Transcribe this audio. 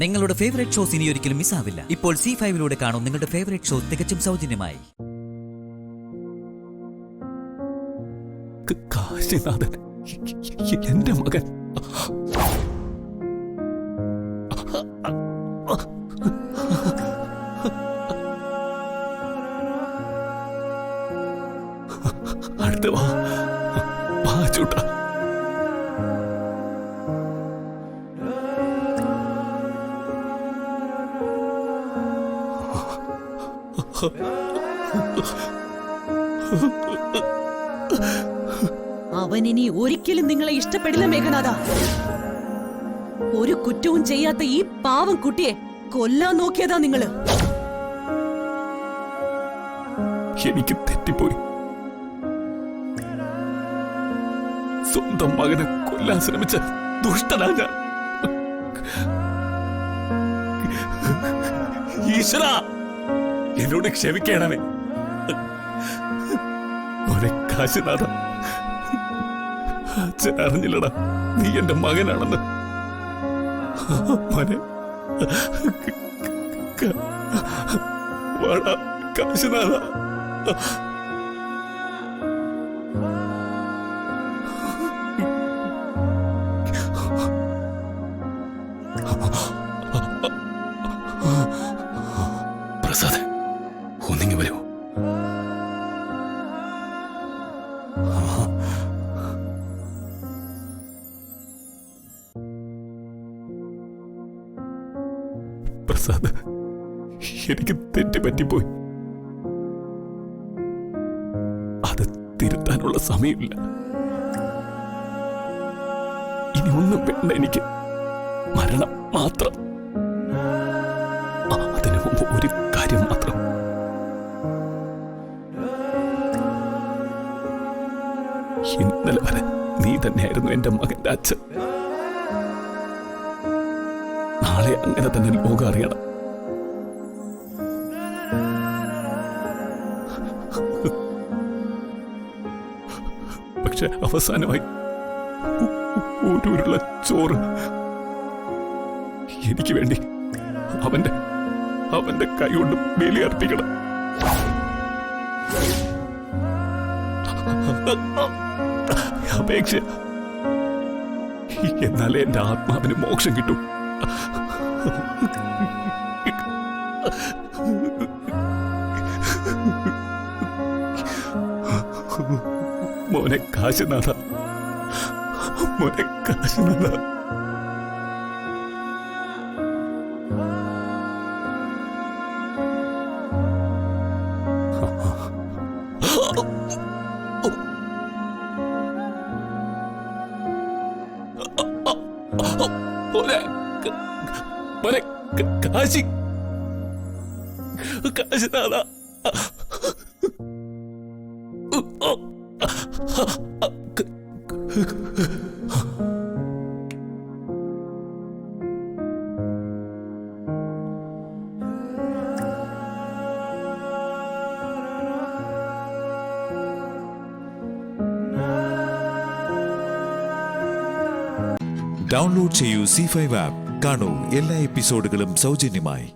നിങ്ങളുടെ favourite shows ഇനി ഒരിക്കലും മിസ്സാവില്ല. ഇപ്പോൾ C5 കാണും നിങ്ങളുടെ ഫേവറേറ്റ് ഷോ തികച്ചും സൗജന്യമായി. കാശിനാഥൻ എന്റെ മകൻ. അടുത്ത വാ ചൂട്ട. അവൻ ഇനി ഒരിക്കലും നിങ്ങളെ ഇഷ്ടപ്പെടില്ല മേഘനാഥ. ഒരു കുറ്റവും ചെയ്യാത്ത ഈ പാവം കുട്ടിയെ കൊല്ലാൻ നോക്കിയതാ നിങ്ങള്. എനിക്ക് തെറ്റിപ്പോയി. സ്വന്തം മകനെ കൊല്ലാൻ ശ്രമിച്ച ദുഷ്ടനാ ഞാൻ. ഈശ്വര, എന്നോട് ക്ഷമിക്കണമേ. മോനെ കാശിനാഥ, അച്ഛൻ അറിഞ്ഞില്ലടാ നീ എന്റെ മകനാണെന്ന്. മോനെ വാടാ കാശിനാഥ. പ്രസാദ്, ഒന്നിങ്ങി വരൂ. പ്രസാദ്, എനിക്ക് തെറ്റുപറ്റിപ്പോയി. അത് തിരുത്താനുള്ള സമയമില്ല. ഇനി ഒന്നും വേണ്ട എനിക്ക്, മരണം മാത്രം. അതിനു മുമ്പ് ഒരു കാര്യം മാത്രം. ഇന്നലെ വരെ നീ തന്നെയായിരുന്നു എന്റെ മകന്റെ അച്ഛൻ. നാളെ അങ്ങനെ തന്നെ ലോകം അറിയണം. പക്ഷെ അവസാനമായി ഒരു ഉരുള ചോറ് എനിക്ക് വേണ്ടി അവന്റെ കൈ കൊണ്ട് ബലിയർപ്പിക്കണം. അപേക്ഷ, എന്നാലേ എന്റെ ആത്മാവിന് മോക്ഷം കിട്ടും. മോനെ കാശിനാഥ, മോനെ കാശിനാഥ. മോനെ കാശിനാഥ. ഡൗൺലോഡ് ചെയ്യൂ C5 ആപ്പ്. കാണൂ എല്ലാ എപ്പിസോഡുകളും സൗജന്യമായി.